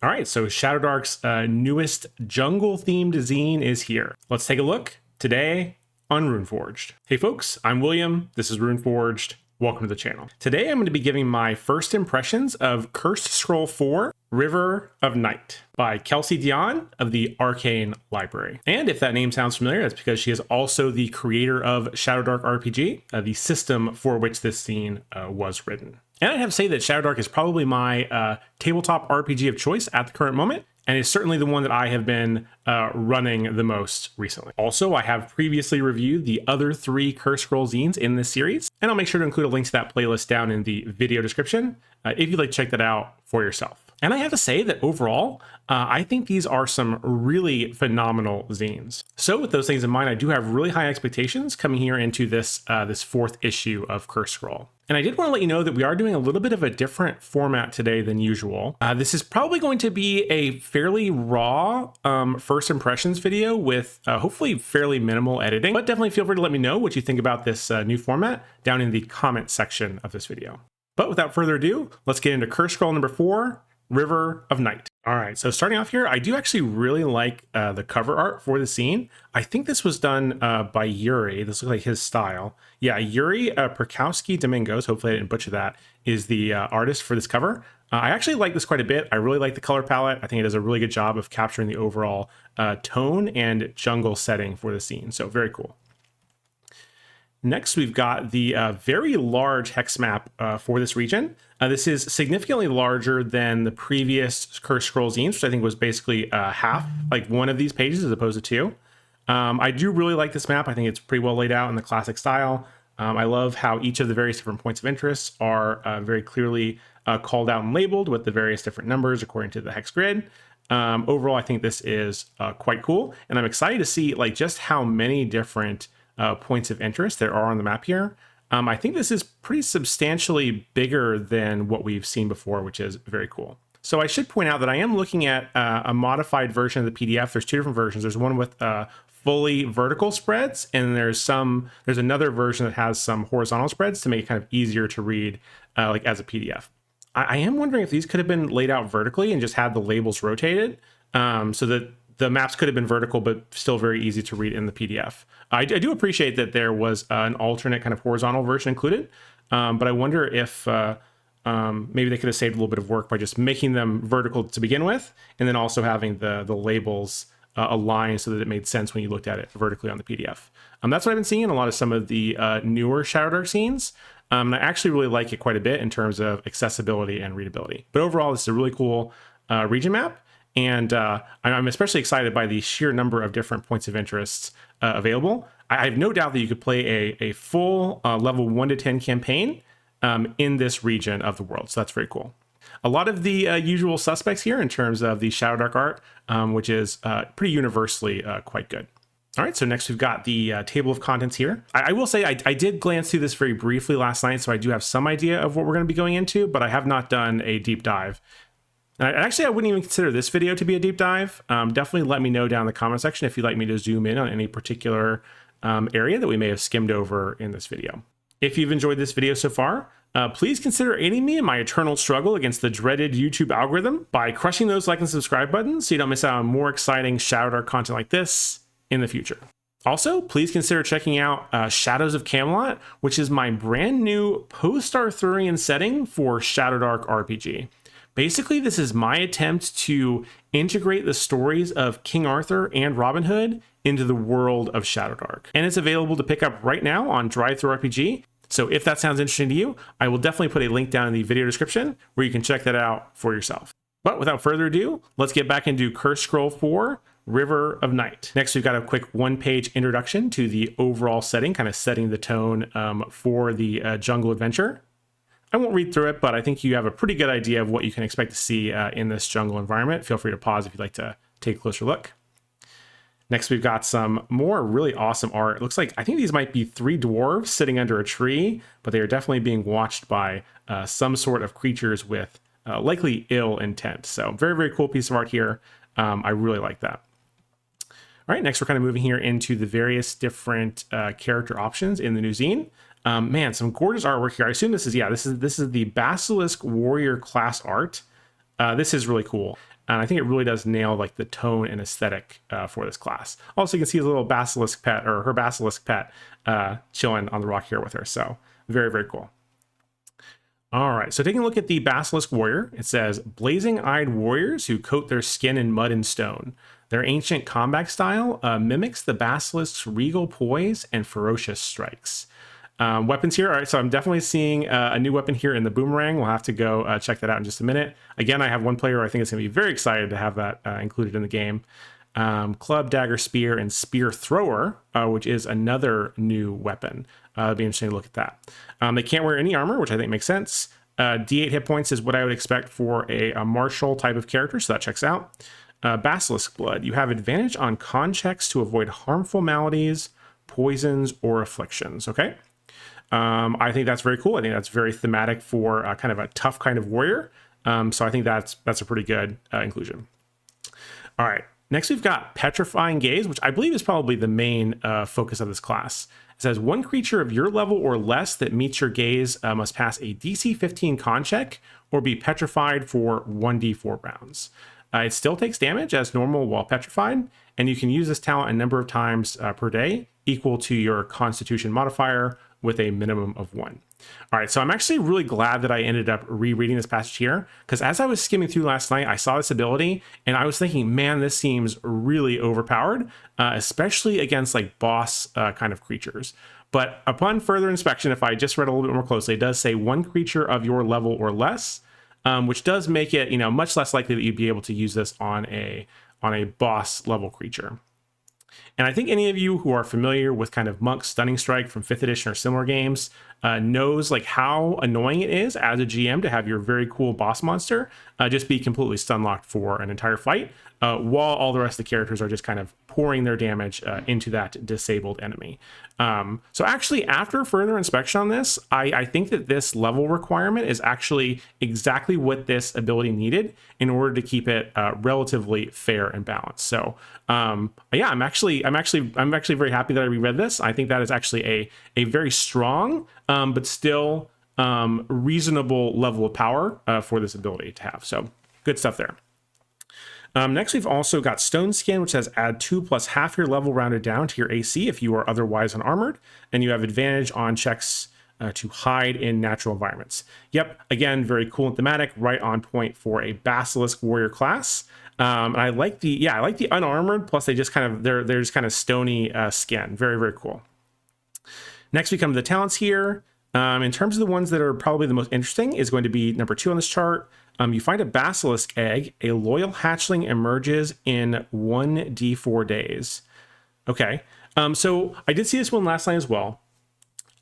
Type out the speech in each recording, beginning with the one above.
All right, so Shadowdark's newest jungle-themed zine is here. Let's take a look today on Runeforged. Hey folks, I'm William. This is Runeforged. Welcome to the channel. Today I'm going to be giving my first impressions of Cursed Scroll 4, River of Night by Kelsey Dionne of the Arcane library. And if that name sounds familiar, that's because she is also the creator of Shadowdark RPG, the system for which this zine was written. And I'd have to say that Shadowdark is probably my tabletop RPG of choice at the current moment, and is certainly the one that I have been running the most recently. Also, I have previously reviewed the other 3 Cursed Scroll zines in this series, and I'll make sure to include a link to that playlist down in the video description if you'd like to check that out for yourself. And I have to say that overall, I think these are some really phenomenal zines. So with those things in mind, I do have really high expectations coming here into this 4th issue of Cursed Scroll. And I did want to let you know that we are doing a little bit of a different format today than usual. This is probably going to be a fairly raw first impressions video with hopefully fairly minimal editing, but definitely feel free to let me know what you think about this new format down in the comment section of this video. But without further ado, let's get into Cursed Scroll number 4, River of Night. All right, so starting off here, I do actually really like the cover art for the scene. I think this was done by Yuri. This looks like his style. Yeah, Yuri Perkowski Domingos, hopefully I didn't butcher that, is the artist for this cover. I actually like this quite a bit. I really like the color palette. I think it does a really good job of capturing the overall tone and jungle setting for the scene, so very cool. Next, we've got the very large hex map for this region. This is significantly larger than the previous Cursed Scroll zines, which I think was basically half, like one of these pages as opposed to 2. I do really like this map. I think it's pretty well laid out in the classic style. I love how each of the various different points of interest are very clearly called out and labeled with the various different numbers according to the hex grid. Overall, I think this is quite cool, and I'm excited to see like just how many different points of interest there are on the map here. I think this is pretty substantially bigger than what we've seen before, which is very cool. So I should point out that I am looking at a modified version of the PDF. There's 2 different versions. There's one with fully vertical spreads, and there's another version that has some horizontal spreads to make it kind of easier to read like as a PDF. I am wondering if these could have been laid out vertically and just had the labels rotated so that the maps could have been vertical, but still very easy to read in the PDF. I do appreciate that there was an alternate kind of horizontal version included, but I wonder if maybe they could have saved a little bit of work by just making them vertical to begin with, and then also having the labels aligned so that it made sense when you looked at it vertically on the PDF. That's what I've been seeing in a lot of some of the newer Shadowdark scenes. And I actually really like it quite a bit in terms of accessibility and readability. But overall, this is a really cool region map. And I'm especially excited by the sheer number of different points of interest available. I have no doubt that you could play a full level 1 to 10 campaign in this region of the world. So that's very cool. A lot of the usual suspects here in terms of the Shadowdark art, which is pretty universally quite good. All right, so next we've got the table of contents here. I will say I did glance through this very briefly last night, so I do have some idea of what we're going to be going into, but I have not done a deep dive. Actually, I wouldn't even consider this video to be a deep dive. Definitely let me know down in the comment section if you'd like me to zoom in on any particular area that we may have skimmed over in this video. If you've enjoyed this video so far, please consider aiding me in my eternal struggle against the dreaded YouTube algorithm by crushing those like and subscribe buttons so you don't miss out on more exciting Shadowdark content like this in the future. Also, please consider checking out Shadows of Camelot, which is my brand new post-Arthurian setting for Shadowdark RPG. Basically, this is my attempt to integrate the stories of King Arthur and Robin Hood into the world of Shadowdark. And it's available to pick up right now on RPG. So if that sounds interesting to you, I will definitely put a link down in the video description where you can check that out for yourself. But without further ado, let's get back into Cursed Scroll 4, River of Night. Next, we've got a quick 1-page introduction to the overall setting, kind of setting the tone for the jungle adventure. I won't read through it, but I think you have a pretty good idea of what you can expect to see in this jungle environment. Feel free to pause if you'd like to take a closer look. Next, we've got some more really awesome art. It looks like, I think these might be 3 dwarves sitting under a tree, but they are definitely being watched by some sort of creatures with likely ill intent. So very, very cool piece of art here. I really like that. All right, next we're kind of moving here into the various different character options in the new zine. Man, some gorgeous artwork here. I assume this is the Basilisk Warrior class art. This is really cool. And I think it really does nail like the tone and aesthetic for this class. Also, you can see his little basilisk pet, or her basilisk pet, chilling on the rock here with her. So very, very cool. All right, so taking a look at the Basilisk Warrior, it says, blazing-eyed warriors who coat their skin in mud and stone. Their ancient combat style mimics the basilisk's regal poise and ferocious strikes. Weapons here. All right, so I'm definitely seeing a new weapon here in the boomerang. We'll have to go check that out in just a minute. Again, I have one player I think is going to be very excited to have that included in the game. Club, dagger, spear, and spear thrower, which is another new weapon. It'll be interesting to look at that. They can't wear any armor, which I think makes sense. D8 hit points is what I would expect for a martial type of character, so that checks out. Basilisk blood. You have advantage on con checks to avoid harmful maladies, poisons, or afflictions. Okay. I think that's very cool. I think that's very thematic for kind of a tough kind of warrior. So I think that's a pretty good inclusion. All right. Next, we've got Petrifying Gaze, which I believe is probably the main focus of this class. It says, one creature of your level or less that meets your gaze must pass a DC 15 con check or be petrified for 1d4 rounds. It still takes damage as normal while petrified, and you can use this talent a number of times per day, equal to your Constitution modifier with a minimum of 1. All right, so I'm actually really glad that I ended up rereading this passage here, because as I was skimming through last night, I saw this ability, and I was thinking, man, this seems really overpowered, especially against like boss kind of creatures. But upon further inspection, if I just read a little bit more closely, it does say one creature of your level or less, which does make it, much less likely that you'd be able to use this on a boss level creature. And I think any of you who are familiar with kind of Monk's Stunning Strike from 5th edition or similar games knows like how annoying it is as a GM to have your very cool boss monster just be completely stun locked for an entire fight, while all the rest of the characters are just kind of pouring their damage into that disabled enemy. So actually, after further inspection on this, I think that this level requirement is actually exactly what this ability needed in order to keep it relatively fair and balanced. So yeah, I'm actually very happy that I reread this. I think that is actually a very strong but still reasonable level of power for this ability to have. So good stuff there. Next, we've also got Stone Skin, which says add 2 plus half your level rounded down to your AC if you are otherwise unarmored, and you have advantage on checks to hide in natural environments. Yep, again, very cool and thematic, right on point for a Basilisk Warrior class. And I like the unarmored, plus they just kind of they're just kind of stony skin. Very, very cool. Next, we come to the talents here. In terms of the ones that are probably the most interesting is going to be number 2 on this chart. You find a basilisk egg. A loyal hatchling emerges in 1d4 days. Okay. So I did see this one last night as well.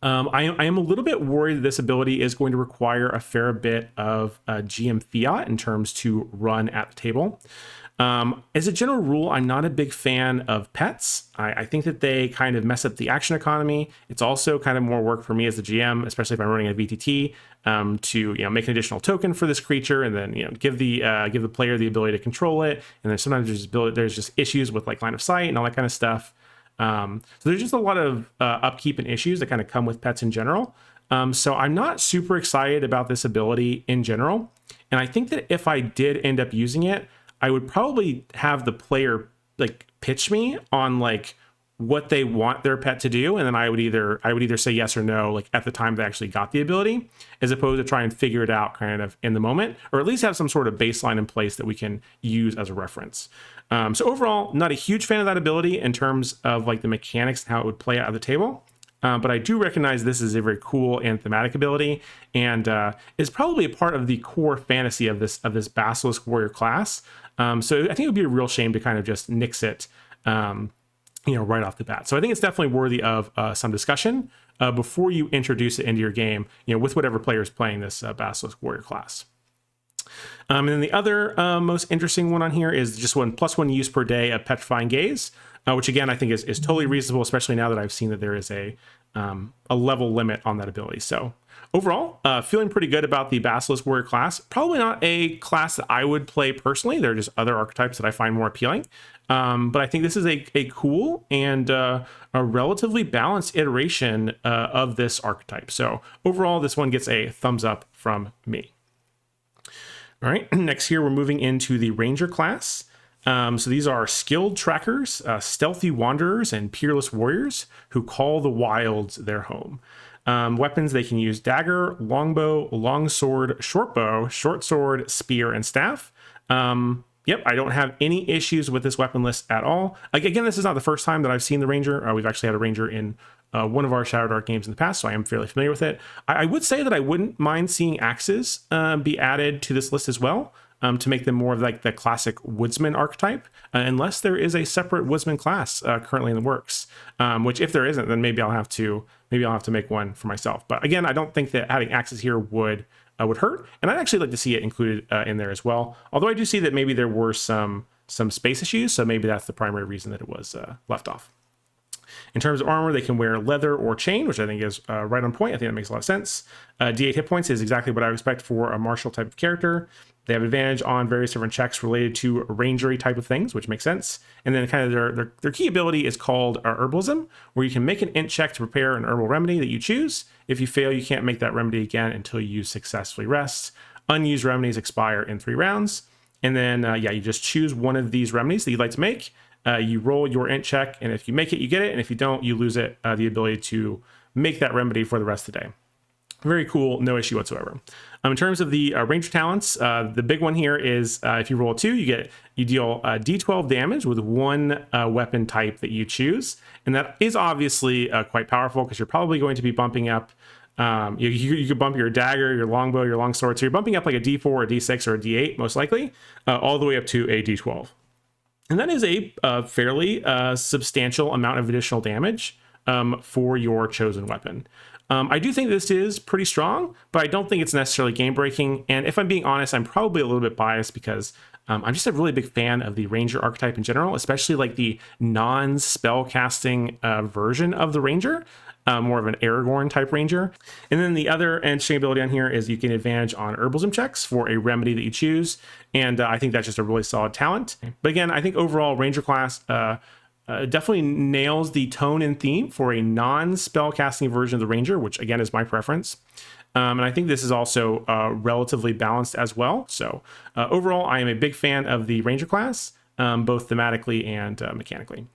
I am a little bit worried that this ability is going to require a fair bit of GM fiat in terms to run at the table. As a general rule, I'm not a big fan of pets. I think that they kind of mess up the action economy. It's also kind of more work for me as the GM, especially if I'm running a VTT, to make an additional token for this creature, and then give the player the ability to control it. And then sometimes there's just issues with like line of sight and all that kind of stuff. So there's just a lot of upkeep and issues that kind of come with pets in general. So I'm not super excited about this ability in general. And I think that if I did end up using it, I would probably have the player like pitch me on like what they want their pet to do, and then I would either say yes or no like at the time they actually got the ability, as opposed to try and figure it out kind of in the moment, or at least have some sort of baseline in place that we can use as a reference. So overall, not a huge fan of that ability in terms of like the mechanics and how it would play out at the table. But I do recognize this is a very cool and thematic ability, and is probably a part of the core fantasy of this Basilisk Warrior class. So I think it would be a real shame to kind of just nix it, right off the bat. So I think it's definitely worthy of some discussion before you introduce it into your game, with whatever player is playing this Basilisk Warrior class. And then the other most interesting one on here is just +1 use per day of Petrifying Gaze, which again I think is totally reasonable, especially now that I've seen that there is a level limit on that ability. So overall, feeling pretty good about the Basilisk Warrior class. Probably not a class that I would play personally. There are just other archetypes that I find more appealing. But I think this is a cool and a relatively balanced iteration of this archetype. So overall, this one gets a thumbs up from me. All right, next here we're moving into the Ranger class. So these are skilled trackers, stealthy wanderers, and peerless warriors who call the wilds their home. Weapons, they can use dagger, longbow, longsword, shortbow, short sword, spear, and staff. Yep, I don't have any issues with this weapon list at all. Again, this is not the first time that I've seen the Ranger. We've actually had a Ranger in one of our Shadowdark games in the past, so I am fairly familiar with it. I would say that I wouldn't mind seeing axes be added to this list as well, to make them more of like the classic woodsman archetype, unless there is a separate woodsman class currently in the works. Which, if there isn't, then maybe I'll have to make one for myself. But again, I don't think that adding axes here would hurt, and I'd actually like to see it included in there as well. Although I do see that maybe there were some space issues, so maybe that's the primary reason that it was left off. In terms of armor, they can wear leather or chain, which I think is right on point. I think that makes a lot of sense. D8 hit points is exactly what I would expect for a martial type of character. They have advantage on various different checks related to rangery type of things, which makes sense. And then kind of their key ability is called herbalism, where you can make an int check to prepare an herbal remedy that you choose. If you fail, you can't make that remedy again until you successfully rest. Unused remedies expire in 3 rounds. And then, you just choose one of these remedies that you'd like to make. You roll your int check, and if you make it, you get it. And if you don't, you lose it, the ability to make that remedy for the rest of the day. Very cool, no issue whatsoever. In terms of the ranger talents, the big one here is if you roll a 2, you deal d12 damage with one weapon type that you choose, and that is obviously quite powerful because you're probably going to be bumping up. You could bump your dagger, your longbow, your longsword, so you're bumping up like a d4, a d6, or a d8 most likely, all the way up to a d12, and that is a fairly substantial amount of additional damage for your chosen weapon. I do think this is pretty strong, but I don't think it's necessarily game breaking. And if I'm being honest, I'm probably a little bit biased because I'm just a really big fan of the Ranger archetype in general, especially like the non-spell casting version of the Ranger, more of an Aragorn type Ranger. And then the other interesting ability on here is you get advantage on herbalism checks for a remedy that you choose. And I think that's just a really solid talent. But again, I think overall Ranger class definitely nails the tone and theme for a non-spell casting version of the Ranger, which again is my preference. And I think this is also relatively balanced as well. So overall, I am a big fan of the Ranger class, both thematically and mechanically.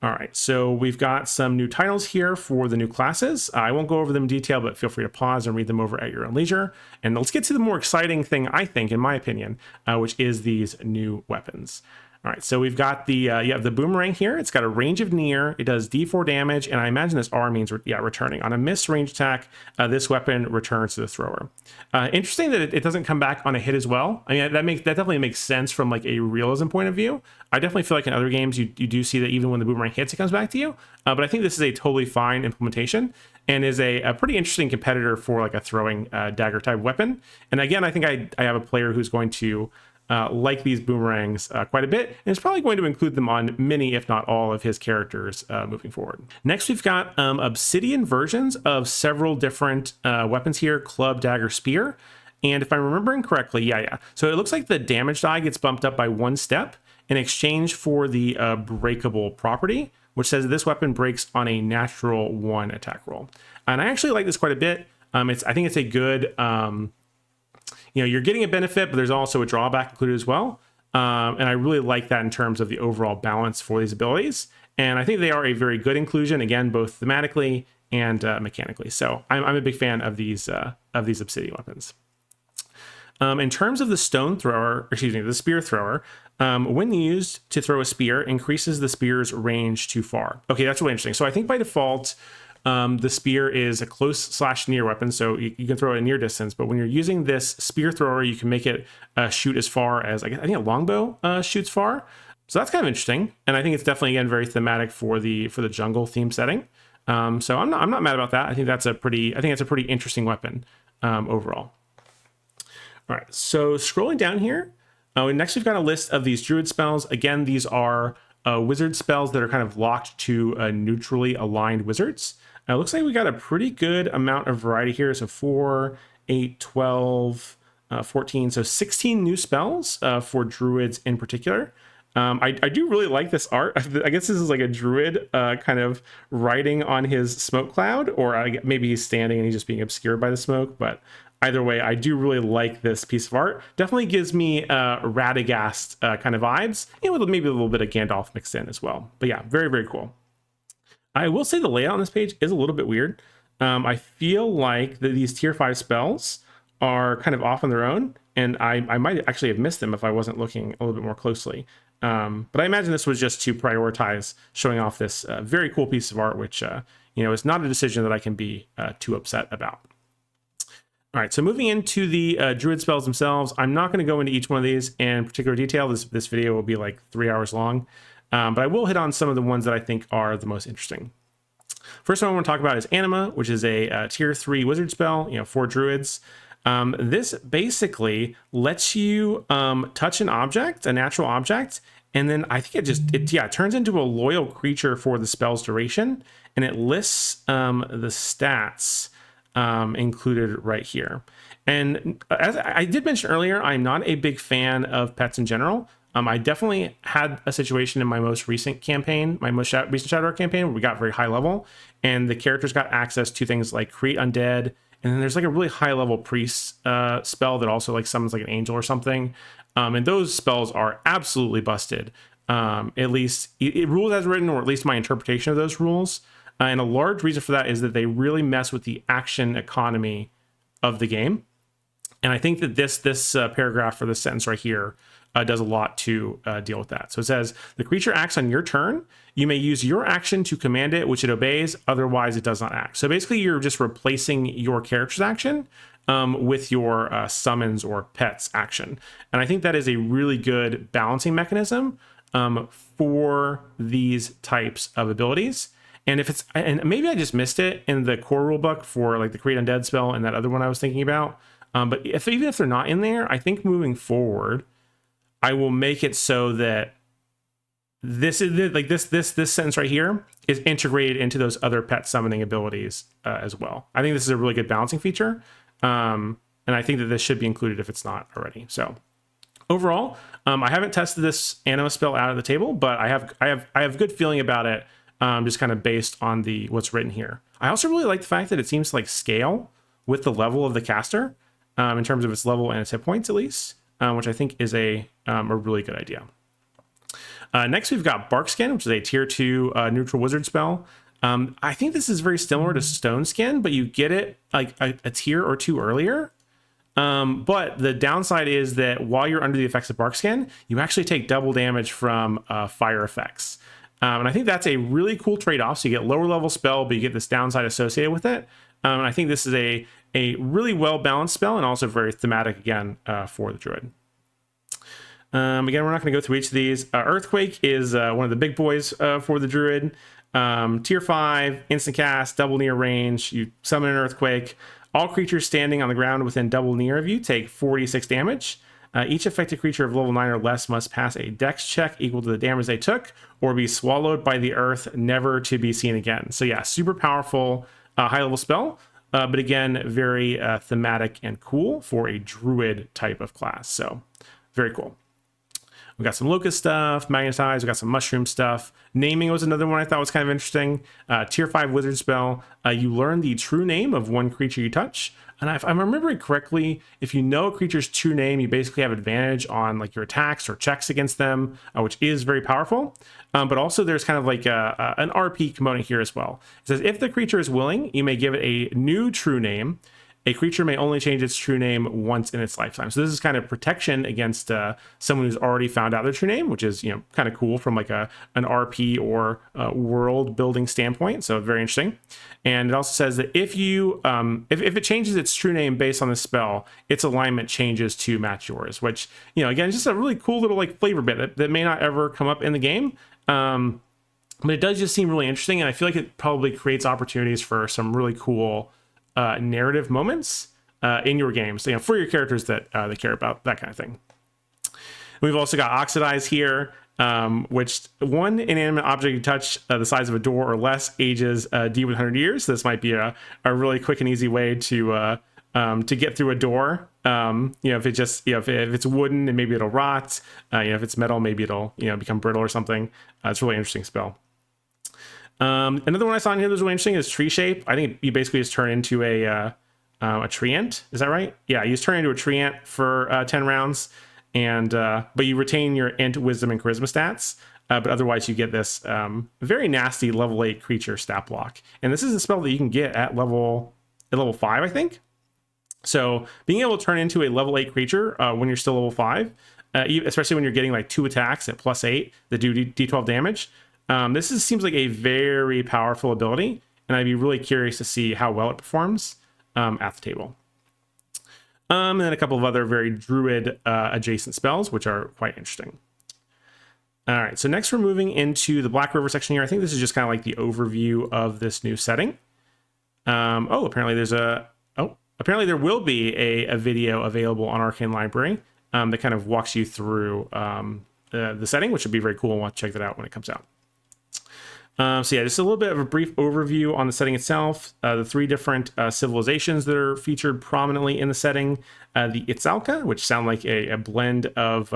All right, so we've got some new titles here for the new classes. I won't go over them in detail, but feel free to pause and read them over at your own leisure. And let's get to the more exciting thing, I think, in my opinion, which is these new weapons. All right, so we've got the you have the boomerang here. It's got a range of near. It does d4 damage, and I imagine this R means returning. On a missed range attack, this weapon returns to the thrower. Interesting that it doesn't come back on a hit as well. I mean, that definitely makes sense from like a realism point of view. I definitely feel like in other games you do see that even when the boomerang hits, it comes back to you. But I think this is a totally fine implementation and is a pretty interesting competitor for like a throwing dagger type weapon. And again, I think I have a player who's going to like these boomerangs quite a bit, and is probably going to include them on many, if not all, of his characters moving forward. Next, we've got obsidian versions of several different weapons here: club, dagger, spear. And if I'm remembering correctly, so it looks like the damage die gets bumped up by 1 step in exchange for the breakable property, which says that this weapon breaks on a natural 1 attack roll. And I actually like this quite a bit. I think it's a good you're getting a benefit, but there's also a drawback included as well. And I really like that in terms of the overall balance for these abilities. And I think they are a very good inclusion, again, both thematically and mechanically. So I'm a big fan of these obsidian weapons. In terms of the the spear thrower, when used to throw a spear, increases the spear's range too far. Okay, that's really interesting. So I think by default, the spear is a close/near weapon, so you can throw it at near distance. But when you're using this spear thrower, you can make it shoot as far as I think a longbow shoots far. So that's kind of interesting, and I think it's definitely again very thematic for the jungle theme setting. So I'm not mad about that. I think that's a pretty interesting weapon overall. All right, so scrolling down here, next we've got a list of these druid spells. Again, these are wizard spells that are kind of locked to neutrally aligned wizards. It looks like we got a pretty good amount of variety here. So 4, 8, 12, 14, so 16 new spells for druids in particular. I do really like this art. I guess this is like a druid kind of riding on his smoke cloud, or maybe he's standing and he's just being obscured by the smoke. But either way, I do really like this piece of art. Definitely gives me Radagast kind of vibes, with maybe a little bit of Gandalf mixed in as well. But yeah, very, very cool. I will say the layout on this page is a little bit weird. I feel like these tier 5 spells are kind of off on their own, and I might actually have missed them if I wasn't looking a little bit more closely. But I imagine this was just to prioritize showing off this very cool piece of art, which is not a decision that I can be too upset about. All right, so moving into the druid spells themselves, I'm not going to go into each one of these in particular detail. This video will be like 3 hours long, but I will hit on some of the ones that I think are the most interesting. First one I want to talk about is Anima, which is a tier 3 wizard spell, for druids. This basically lets you touch an object, a natural object, and then I think it turns into a loyal creature for the spell's duration, and it lists the stats included right here. And as I did mention earlier, I'm not a big fan of pets in general. I definitely had a situation in my most recent campaign, my most recent Shadowdark campaign, where we got very high level, and the characters got access to things like create undead, and then there's like a really high level priest spell that also like summons like an angel or something. And those spells are absolutely busted. At least it rules as written, or at least my interpretation of those rules. And a large reason for that is that they really mess with the action economy of the game. And I think that this paragraph, or this sentence right here, does a lot to deal with that. So it says, the creature acts on your turn. You may use your action to command it, which it obeys. Otherwise, it does not act. So basically, you're just replacing your character's action with your summons or pets action. And I think that is a really good balancing mechanism for these types of abilities. And maybe I just missed it in the core rulebook for like the create undead spell and that other one I was thinking about. But even if they're not in there, I think moving forward, I will make it so that this is like this sentence right here is integrated into those other pet summoning abilities as well. I think this is a really good balancing feature, and I think that this should be included if it's not already. So overall, I haven't tested this Anima spell out of the table, but I have good feeling about it, just kind of based on what's written here. I also really like the fact that it seems to like scale with the level of the caster, in terms of its level and its hit points at least. Which I think is a really good idea. Next, we've got Barkskin, which is a tier 2 neutral wizard spell. I think this is very similar to Stone Skin, but you get it like a tier or 2 earlier. But the downside is that while you're under the effects of Barkskin, you actually take double damage from fire effects. And I think that's a really cool trade-off. So you get lower level spell, but you get this downside associated with it. And I think this is a really well-balanced spell, and also very thematic again for the druid. Again, we're not going to go through each of these. Earthquake is one of the big boys for the druid. Tier 5, instant cast, double near range. You summon an earthquake. All creatures standing on the ground within double near of you take 46 damage. Each affected creature of level 9 or less must pass a dex check equal to the damage they took, or be swallowed by the earth, never to be seen again. So yeah, super powerful high-level spell. But again, very thematic and cool for a druid type of class. So very cool. We got some locust stuff, magnetize, we got some mushroom stuff. Naming was another one I thought was kind of interesting. Tier 5 wizard spell. You learn the true name of one creature you touch. And if I'm remembering correctly, if you know a creature's true name, you basically have advantage on like your attacks or checks against them, which is very powerful. But also there's kind of like an RP component here as well. It says, if the creature is willing, you may give it a new true name. A creature may only change its true name once in its lifetime. So this is kind of protection against someone who's already found out their true name, which is kind of cool from like an RP or world building standpoint. So very interesting. And it also says that if you if it changes its true name based on the spell, its alignment changes to match yours. Which again, just a really cool little like flavor bit that may not ever come up in the game. But it does just seem really interesting, and I feel like it probably creates opportunities for some really cool narrative moments in your games, for your characters that they care about, that kind of thing. We've also got Oxidize here, which one inanimate object you touch the size of a door or less ages D with 100 years. So this might be a really quick and easy way to get through a door. If it just if it's wooden, then maybe it'll rot. If it's metal, maybe it'll become brittle or something. It's a really interesting spell. Another one I saw in here that was really interesting is Tree Shape. I think you basically just turn into a a treant. Is that right? Yeah, you just turn into a treant for 10 rounds, and but you retain your int, wisdom, and charisma stats. But otherwise, you get this very nasty level 8 creature stat block. And this is a spell that you can get at level 5, I think. So being able to turn into a level 8 creature when you're still level 5, especially when you're getting like 2 attacks at +8 that do D12 damage, seems like a very powerful ability. And I'd be really curious to see how well it performs at the table. And then a couple of other very druid adjacent spells, which are quite interesting. All right, so next we're moving into the Black River section here. I think this is just kind of like the overview of this new setting. Apparently there will be a video available on Arcane Library that kind of walks you through the setting, which would be very cool. We'll want to check that out when it comes out. So yeah, just a little bit of a brief overview on the setting itself. The 3 different civilizations that are featured prominently in the setting. The Itzalca, which sound like a blend of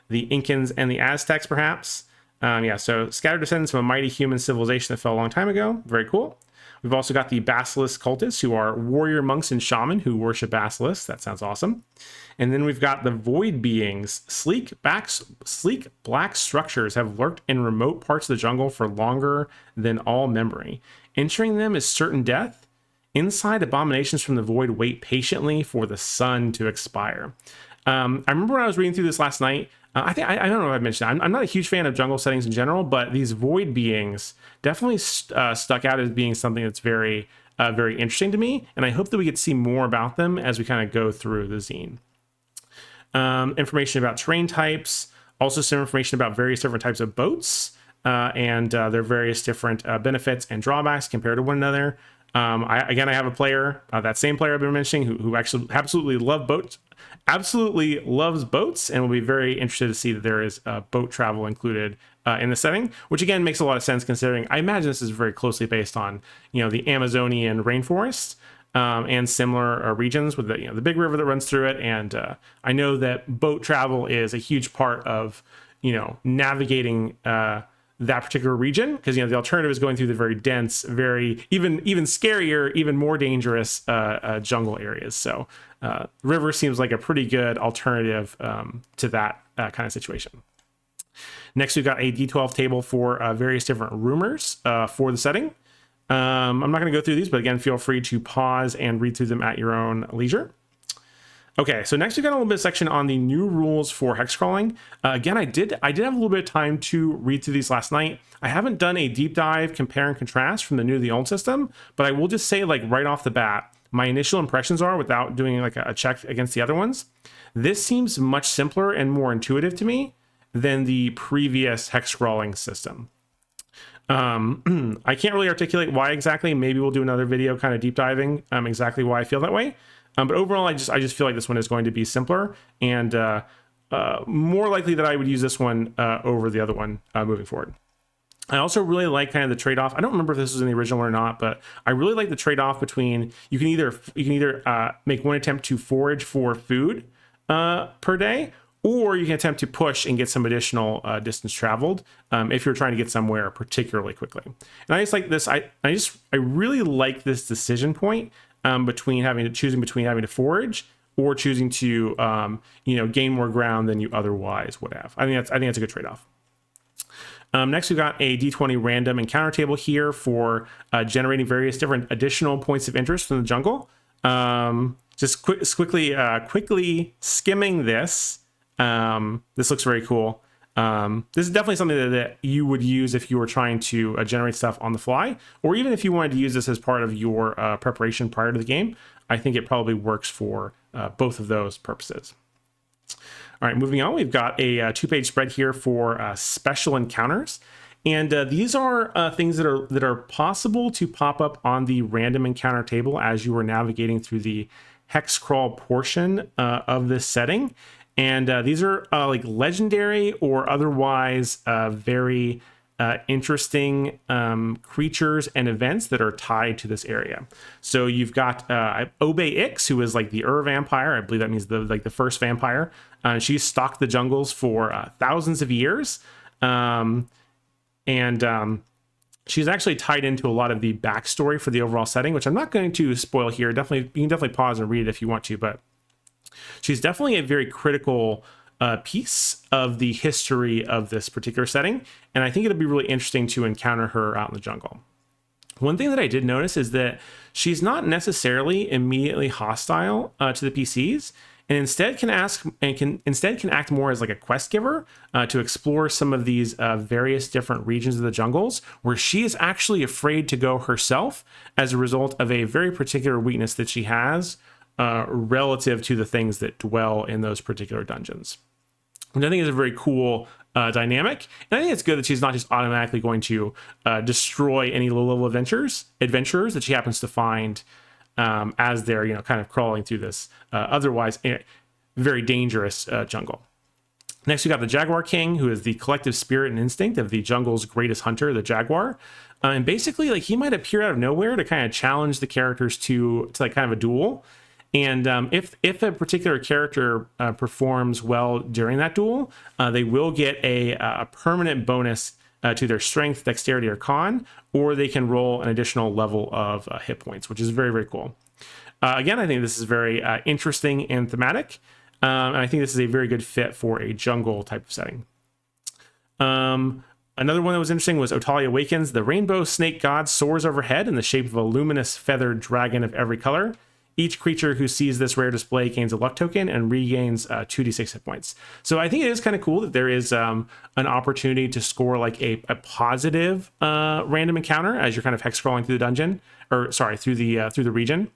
the Incans and the Aztecs, perhaps. So scattered descendants of a mighty human civilization that fell a long time ago. Very cool. We've also got the basilisk cultists, who are warrior monks and shaman who worship basilisks. That sounds awesome. And then we've got the void beings. Sleek black structures have lurked in remote parts of the jungle for longer than all memory. Entering them is certain death. Inside, abominations from the void wait patiently for the sun to expire. I remember when I was reading through this last night, I don't know if I mentioned it. I'm not a huge fan of jungle settings in general, but these void beings definitely stuck out as being something that's very interesting to me, and I hope that we get to see more about them as we kind of go through the zine. Information about terrain types, also some information about various different types of boats and their various different benefits and drawbacks compared to one another. I have a player, that same player I've been mentioning, who actually absolutely loves boats, and will be very interested to see that there is boat travel included in the setting, which again makes a lot of sense considering I imagine this is very closely based on the Amazonian rainforest and similar regions with the big river that runs through it. And I know that boat travel is a huge part of navigating that particular region, because the alternative is going through the very dense, very even scarier, even more dangerous jungle areas. So river seems like a pretty good alternative to that kind of situation. Next, we've got a D12 table for various different rumors for the setting. I'm not going to go through these, but again, feel free to pause and read through them at your own leisure. Okay, so next we've got a little bit of section on the new rules for hex crawling. Again, I did have a little bit of time to read through these last night. I haven't done a deep dive, compare and contrast from the new to the old system, but I will just say, like, right off the bat, my initial impressions are, without doing like a check against the other ones, this seems much simpler and more intuitive to me than the previous hex crawling system. I can't really articulate why exactly. Maybe we'll do another video kind of deep diving exactly why I feel that way. But overall, I just feel like this one is going to be simpler and more likely that I would use this one over the other one moving forward. I also really like kind of the trade-off. I don't remember if this was in the original or not, but I really like the trade-off between you can either make one attempt to forage for food per day, or you can attempt to push and get some additional distance traveled if you're trying to get somewhere particularly quickly. And I just like this. I really like this decision point between having to forage or choosing to gain more ground than you otherwise would have. I think that's a good trade-off. Next, we've got a D20 random encounter table here for generating various different additional points of interest from the jungle. Just quickly skimming this. This looks very cool. This is definitely something that you would use if you were trying to generate stuff on the fly, or even if you wanted to use this as part of your preparation prior to the game. I think it probably works for both of those purposes. All right, moving on, we've got a 2-page spread here for special encounters. And these are things that are possible to pop up on the random encounter table as you are navigating through the hex crawl portion of this setting. And these are like legendary or otherwise very interesting creatures and events that are tied to this area. So you've got Obey Ix, who is like the vampire. I believe that means the first vampire. She's stalked the jungles for thousands of years. she's actually tied into a lot of the backstory for the overall setting, which I'm not going to spoil here. Definitely, you can definitely pause and read it if you want to, but she's definitely a very critical piece of the history of this particular setting, and I think it'll be really interesting to encounter her out in the jungle. One thing that I did notice is that she's not necessarily immediately hostile to the PCs, and instead can act more as like a quest giver to explore some of these various different regions of the jungles, where she is actually afraid to go herself as a result of a very particular weakness that she has relative to the things that dwell in those particular dungeons, which I think is a very cool dynamic. And I think it's good that she's not just automatically going to destroy any low-level adventurers that she happens to find as they're, kind of crawling through this otherwise very dangerous jungle. Next, we got the Jaguar King, who is the collective spirit and instinct of the jungle's greatest hunter, the Jaguar. And basically, like, he might appear out of nowhere to kind of challenge the characters to like kind of a duel. And if a particular character performs well during that duel, they will get a permanent bonus to their strength, dexterity, or con, or they can roll an additional level of hit points, which is very, very cool. Again, I think this is very interesting and thematic, and I think this is a very good fit for a jungle type of setting. Another one that was interesting was Otalia Awakens. The rainbow snake god soars overhead in the shape of a luminous feathered dragon of every color. Each creature who sees this rare display gains a luck token and regains 2d6 hit points. So I think it is kind of cool that there is an opportunity to score like a positive random encounter as you're kind of hex crawling through the dungeon, or sorry, through the region.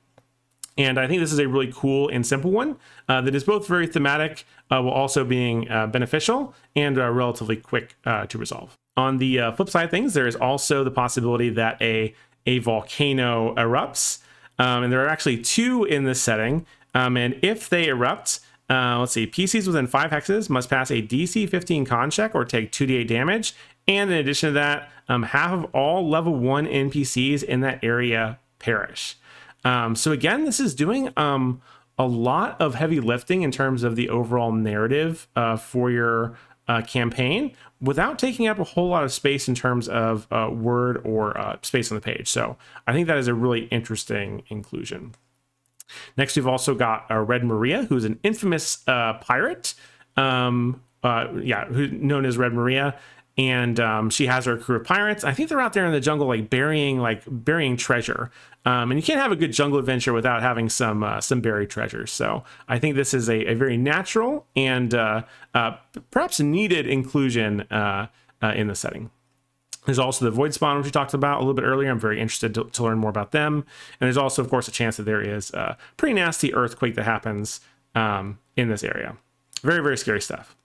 And I think this is a really cool and simple one that is both very thematic while also being beneficial and relatively quick to resolve. On the flip side of things, there is also the possibility that a volcano erupts. And there are actually two in this setting. And if they erupt, let's see, PCs within 5 hexes must pass a DC 15 con check or take 2d8 damage. And in addition to that, half of all level 1 NPCs in that area perish. So again, this is doing a lot of heavy lifting in terms of the overall narrative for your campaign without taking up a whole lot of space in terms of word or space on the page. So I think that is a really interesting inclusion. Next, we've also got Red Maria, who's an infamous pirate, known as Red Maria. And she has her crew of pirates. I think they're out there in the jungle, like burying treasure. And you can't have a good jungle adventure without having some buried treasures. So I think this is a very natural and perhaps needed inclusion in the setting. There's also the Void Spawn, which we talked about a little bit earlier. I'm very interested to learn more about them. And there's also, of course, a chance that there is a pretty nasty earthquake that happens in this area. Very, very scary stuff.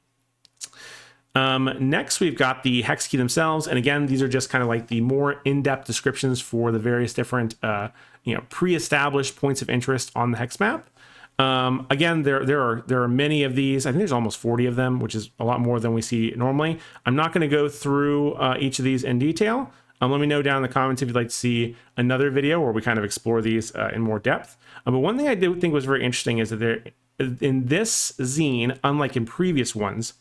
Next, we've got the hex key themselves. And again, these are just kind of like the more in-depth descriptions for the various different, pre-established points of interest on the hex map. Again, there are many of these. I think there's almost 40 of them, which is a lot more than we see normally. I'm not going to go through each of these in detail. Let me know down in the comments if you'd like to see another video where we kind of explore these in more depth. But one thing I did think was very interesting is that in this zine, unlike in previous ones,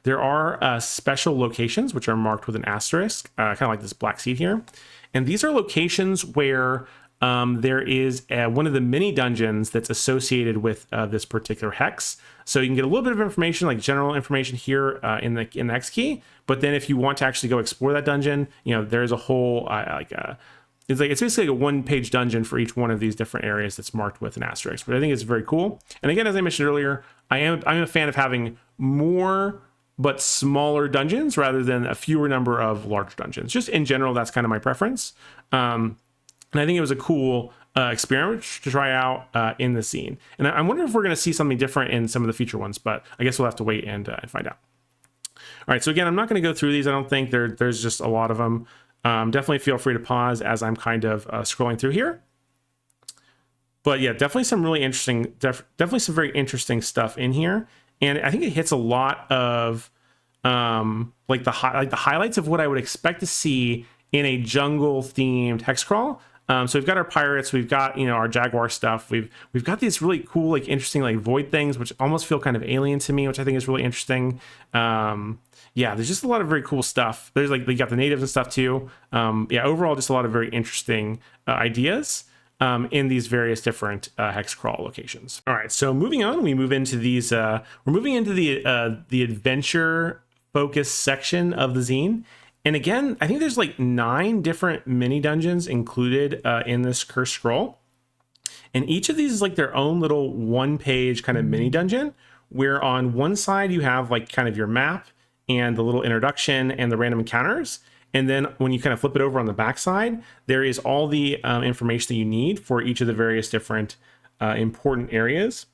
there are special locations which are marked with an asterisk, kind of like this black seed here. And these are locations where there is one of the mini dungeons that's associated with this particular hex. So you can get a little bit of information, like general information here in the hex key. But then if you want to actually go explore that dungeon, there's a whole it's basically a one-page dungeon for each one of these different areas that's marked with an asterisk. But I think it's very cool. And again, as I mentioned earlier, I'm a fan of having more but smaller dungeons rather than a fewer number of large dungeons. Just in general, that's kind of my preference. And I think it was a cool experiment to try out in the scene. And I wonder if we're going to see something different in some of the future ones, but I guess we'll have to wait and find out. All right, so again, I'm not going to go through these. I don't think there's just a lot of them. Definitely feel free to pause as I'm kind of scrolling through here. But yeah, definitely some really interesting, definitely some very interesting stuff in here. And I think it hits a lot of like the highlights of what I would expect to see in a jungle themed hex crawl. So we've got our pirates, we've got our jaguar stuff, we've got these really cool, like interesting, like void things, which almost feel kind of alien to me, which I think is really interesting. yeah, there's just a lot of very cool stuff. There's like, you got the natives and stuff too. Yeah, overall, just a lot of very interesting ideas in these various different hex crawl locations. All right, so moving on, we move into these. We're moving into the adventure focus section of the zine. And again, I think there's like 9 different mini dungeons included in this cursed scroll. And each of these is like their own little 1-page kind of mini dungeon, where on one side you have like kind of your map and the little introduction and the random encounters. And then when you kind of flip it over on the back side, there is all the information that you need for each of the various different important areas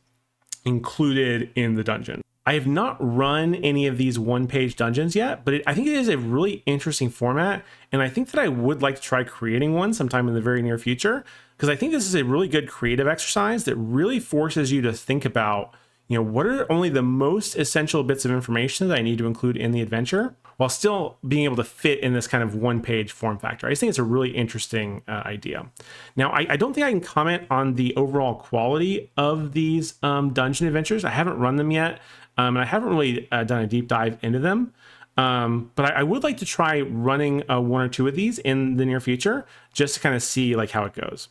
included in the dungeon. I have not run any of these 1-page dungeons yet, but I think it is a really interesting format. And I think that I would like to try creating one sometime in the very near future, because I think this is a really good creative exercise that really forces you to think about, what are only the most essential bits of information that I need to include in the adventure while still being able to fit in this kind of 1-page form factor. I just think it's a really interesting idea. Now, I don't think I can comment on the overall quality of these dungeon adventures. I haven't run them yet, and I haven't really done a deep dive into them. But I would like to try running 1 or 2 of these in the near future, just to kind of see like how it goes.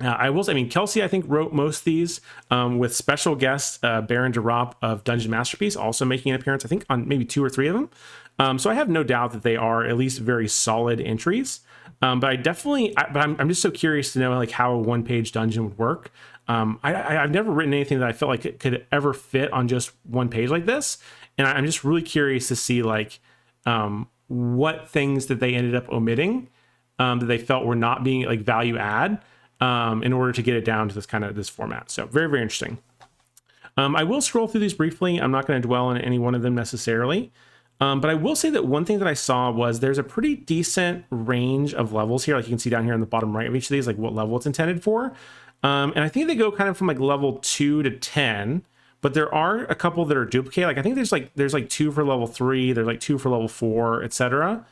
Kelsey, I think, wrote most of these with special guest Baron DeRop of Dungeon Masterpiece also making an appearance, I think, on maybe 2 or 3 of them. So I have no doubt that they are at least very solid entries. But I'm just so curious to know like how a 1-page dungeon would work. I've never written anything that I felt like it could ever fit on just 1 page like this. And I'm just really curious to see like what things that they ended up omitting that they felt were not being like value add in order to get it down to this format. So very, very interesting. I will scroll through these briefly. I'm not going to dwell on any one of them necessarily. But I will say that one thing that I saw was there's a pretty decent range of levels here. Like you can see down here in the bottom right of each of these, like what level it's intended for. And I think they go kind of from like level 2 to 10, but there are a couple that are duplicate. Like I think there's like 2 for level 3, there's like 2 for level 4, etc.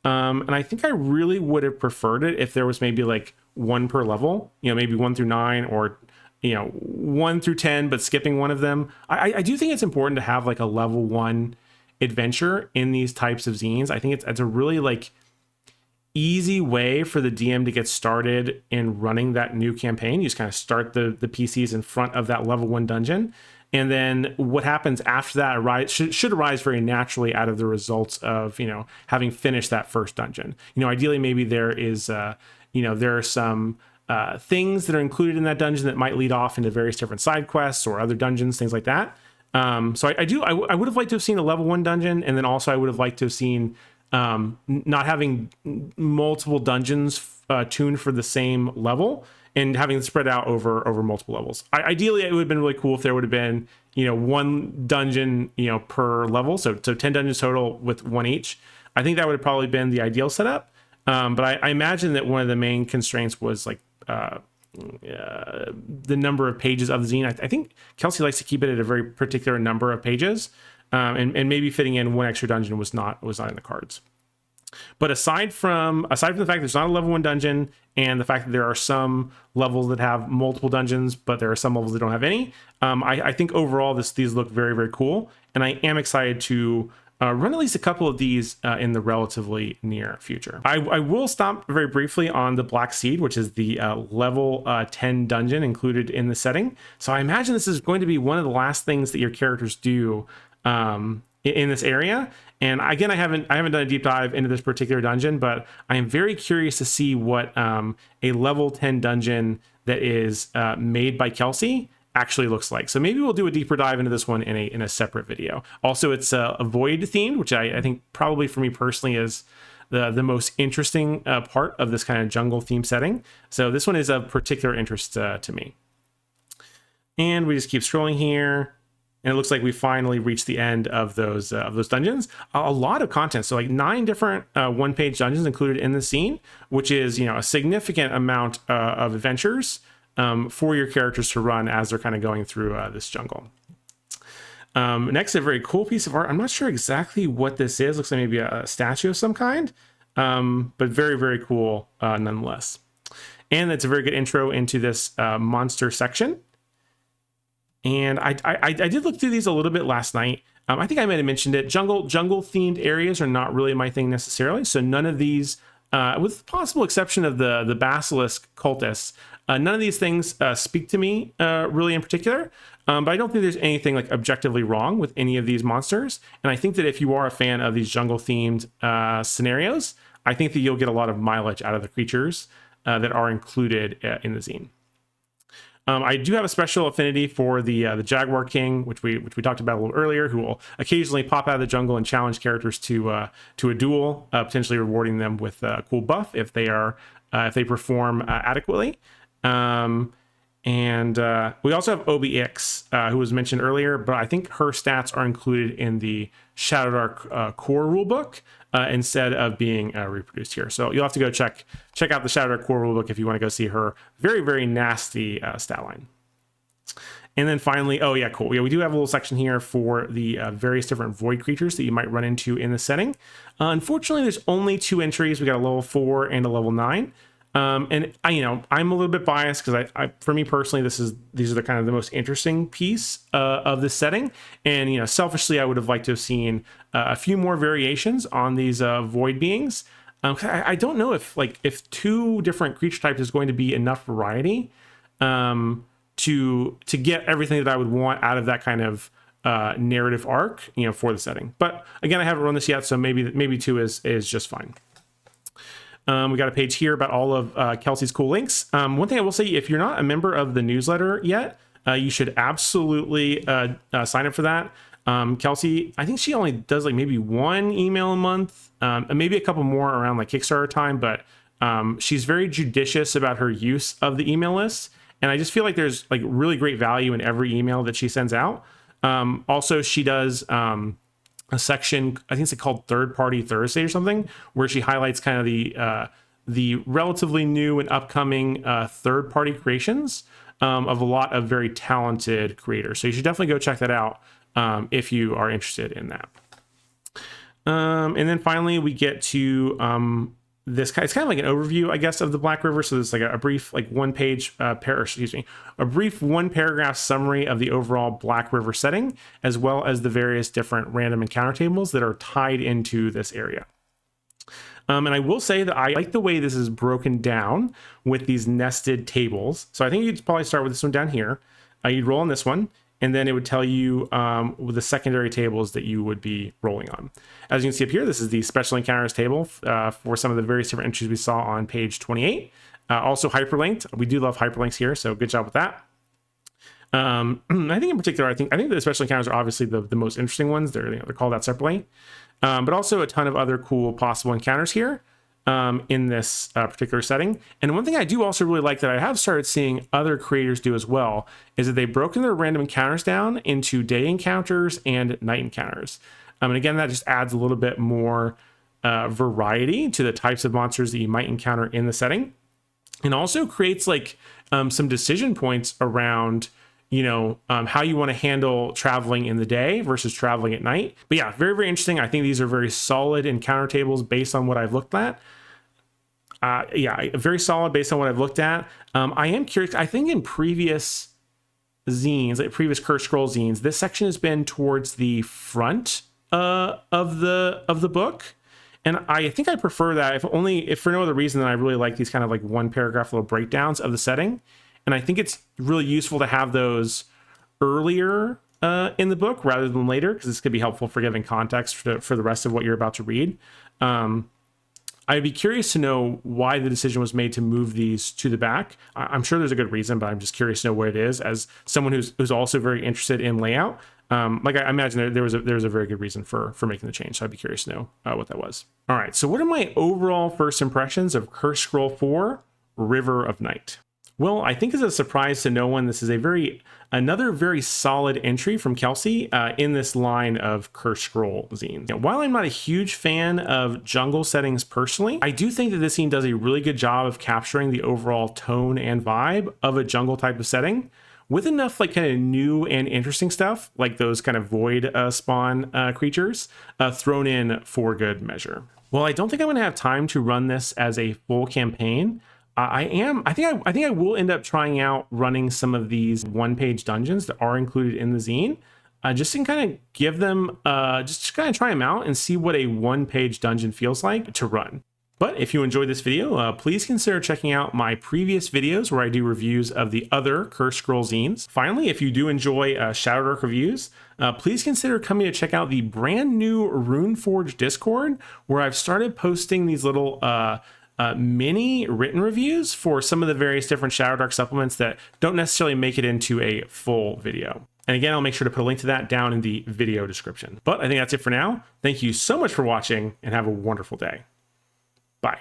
And I think I really would have preferred it if there was maybe like 1 per level, maybe 1 through 9 or 1 through 10, but skipping one of them. I do think it's important to have like a level 1 adventure in these types of zines. I think it's a really like easy way for the DM to get started in running that new campaign. You just kind of start the PCs in front of that level 1 dungeon. And then what happens after that should arise very naturally out of the results of, having finished that first dungeon. Ideally, maybe there is, there are some things that are included in that dungeon that might lead off into various different side quests or other dungeons, things like that. So I would have liked to have seen a level 1 dungeon. And then also I would have liked to have seen not having multiple dungeons tuned for the same level and having it spread out over multiple levels. Ideally, it would have been really cool if there would have been, 1 dungeon, per level. So 10 dungeons total with 1 each. I think that would have probably been the ideal setup. But I imagine that one of the main constraints was like the number of pages of the zine. I think Kelsey likes to keep it at a very particular number of pages. And maybe fitting in 1 extra dungeon was not in the cards. But aside from the fact that there's not a level 1 dungeon and the fact that there are some levels that have multiple dungeons, but there are some levels that don't have any, I think overall these look very, very cool. And I am excited to run at least a couple of these in the relatively near future. I will stop very briefly on the Black Seed, which is the level 10 dungeon included in the setting. So I imagine this is going to be one of the last things that your characters do in this area. And again, I haven't done a deep dive into this particular dungeon, but I am very curious to see what a level 10 dungeon that is made by Kelsey actually looks like. So maybe we'll do a deeper dive into this one in a separate video. Also, it's a void themed, which I think probably for me personally is the most interesting part of this kind of jungle theme setting. So this one is of particular interest to me. And we just keep scrolling here. And it looks like we finally reached the end of those dungeons. A lot of content, so like 9 different 1-page dungeons included in the scene, which is a significant amount of adventures for your characters to run as they're kind of going through this jungle. Next, a very cool piece of art. I'm not sure exactly what this is. Looks like maybe a statue of some kind, but very, very cool nonetheless. And it's a very good intro into this monster section. And I did look through these a little bit last night. I think I might have mentioned it. Jungle themed areas are not really my thing necessarily. So none of these, with the possible exception of the basilisk cultists, none of these things speak to me really in particular. But I don't think there's anything like objectively wrong with any of these monsters. And I think that if you are a fan of these jungle themed scenarios, I think that you'll get a lot of mileage out of the creatures that are included in the zine. I do have a special affinity for the Jaguar King, which we talked about a little earlier, who will occasionally pop out of the jungle and challenge characters to a duel, potentially rewarding them with a cool buff if they perform adequately. And we also have OBX, who was mentioned earlier, but I think her stats are included in the Shadowdark core rulebook instead of being reproduced here. So you'll have to go check out the Shadowdark core rulebook if you want to go see her very, very nasty stat line. And then finally, oh yeah, cool. Yeah, we do have a little section here for the various different void creatures that you might run into in the setting. Unfortunately, there's only 2 entries. We got a level 4 and a level 9. And I'm a little bit biased because for me personally, these are the kind of the most interesting piece of this setting. And selfishly, I would have liked to have seen a few more variations on these void beings. I don't know if 2 different creature types is going to be enough variety to get everything that I would want out of that kind of narrative arc, for the setting. But again, I haven't run this yet, so maybe 2 is just fine. We got a page here about all of Kelsey's cool links. One thing I will say, if you're not a member of the newsletter yet, you should absolutely sign up for that. Kelsey, I think she only does maybe 1 email a month, and maybe a couple more around Kickstarter time, but she's very judicious about her use of the email list. And I just feel like there's really great value in every email that she sends out. Also, she does a section, I think it's called Third Party Thursday or something, where she highlights kind of the relatively new and upcoming third party creations of a lot of very talented creators. So you should definitely go check that out if you are interested in that. And then finally we get to it's kind of like an overview, I guess, of the Black River. So there's a brief a brief 1 paragraph summary of the overall Black River setting, as well as the various different random encounter tables that are tied into this area. And I will say that I like the way this is broken down with these nested tables. So I think you'd probably start with this one down here. You'd roll on this one, and then it would tell you the secondary tables that you would be rolling on. As you can see up here, this is the special encounters table for some of the various different entries we saw on page 28. Also hyperlinked. We do love hyperlinks here, so good job with that. I think in particular, I think the special encounters are obviously the most interesting ones. They're called out separately, but also a ton of other cool possible encounters here in this particular setting. And one thing I do also really like that I have started seeing other creators do as well is that they've broken their random encounters down into day encounters and night encounters. And again, that just adds a little bit more variety to the types of monsters that you might encounter in the setting, and also creates some decision points around how you want to handle traveling in the day versus traveling at night. But yeah, very, very interesting. I think these are very solid encounter tables based on what I've looked at. Very solid based on what I've looked at. I am curious. I think in previous zines, previous Cursed Scroll zines, this section has been towards the front of the book. And I think I prefer that if for no other reason than I really like these kind of 1 paragraph little breakdowns of the setting. And I think it's really useful to have those earlier in the book rather than later, because this could be helpful for giving context for the rest of what you're about to read. I'd be curious to know why the decision was made to move these to the back. I'm sure there's a good reason, but I'm just curious to know what it is as someone who's also very interested in layout. I imagine there was a very good reason for making the change. So I'd be curious to know what that was. All right. So what are my overall first impressions of Cursed Scroll 4, River of Night? Well, I think it's a surprise to no one, this is another very solid entry from Kelsey in this line of Cursed Scroll zines. While I'm not a huge fan of jungle settings personally, I do think that this zine does a really good job of capturing the overall tone and vibe of a jungle type of setting, with enough kind of new and interesting stuff, like those kind of void spawn creatures, thrown in for good measure. Well, I don't think I'm going to have time to run this as a full campaign. I think I will end up trying out running some of these 1-page dungeons that are included in the zine. just to kind of give them, just to kind of try them out and see what a one-page dungeon feels like to run. But if you enjoyed this video, please consider checking out my previous videos where I do reviews of the other Cursed Scroll zines. Finally, if you do enjoy Shadowdark reviews, please consider coming to check out the brand new Runeforged Discord, where I've started posting these little mini written reviews for some of the various different Shadowdark supplements that don't necessarily make it into a full video. And again, I'll make sure to put a link to that down in the video description. But I think that's it for now. Thank you so much for watching and have a wonderful day. Bye.